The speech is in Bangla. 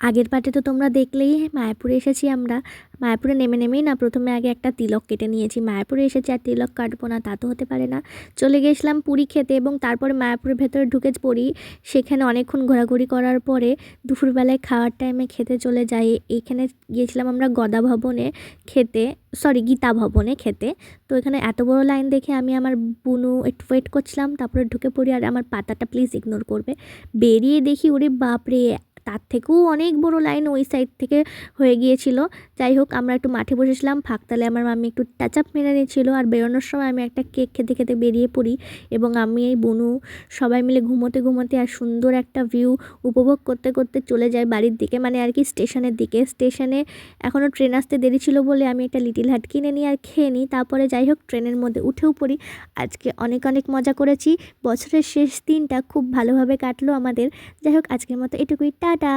আগের পার্টে তো তোমরা দেখলেই মায়াপুরে এসেছি আমরা। মায়াপুরে নেমেই না প্রথমে আগে একটা তিলক কেটে নিয়েছি। মায়াপুরে এসেছি আর তিলক কাটবো না তা তো হতে পারে না। চলে গিয়েছিলাম পুরী খেতে এবং তারপরে মায়াপুরের ভেতরে ঢুকে পড়ি। সেখানে অনেকক্ষণ ঘোরাঘুরি করার পরে দুপুরবেলায় খাওয়ার টাইমে খেতে চলে যাই। এইখানে গিয়েছিলাম আমরা গদা ভবনে খেতে, সরি গীতা ভবনে খেতে। তো এখানে এত বড় লাইন দেখে আমি আমার বুনু একটু ওয়েট করছিলাম, তারপরে ঢুকে পড়ি। আর আমার পাতাটা প্লিজ ইগনোর করবে। বেরিয়ে দেখি ওরে বাপরে, তার থেকেও অনেক বড় লাইন ওই সাইড থেকে হয়ে গিয়েছিল। যাই হোক, আমরা একটু মাঠে বসেছিলাম, ফাঁকতালে আমার মাম্মি একটু টাচ আপ মেরে নিয়েছিল। আর বেরোনোর সময় আমি একটা কেক খেতে খেতে বেরিয়ে পড়ি এবং আমি এই বুনু সবাই মিলে ঘুমোতে ঘুমোতে আর সুন্দর একটা ভিউ উপভোগ করতে করতে চলে যাই বাড়ির দিকে, মানে আর কি স্টেশনের দিকে। স্টেশনে এখনও ট্রেন আসতে দেরি ছিল বলে আমি একটা লিটিল হার্ট কিনে নিই আর খেয়ে নিই। তারপরে যাই হোক ট্রেনের মধ্যে উঠেও পড়ি। আজকে অনেক অনেক মজা করেছি। বছরের শেষ দিনটা খুব ভালোভাবে কাটলো আমাদের। যাই হোক, আজকের মতো এটুকুই, টাটা।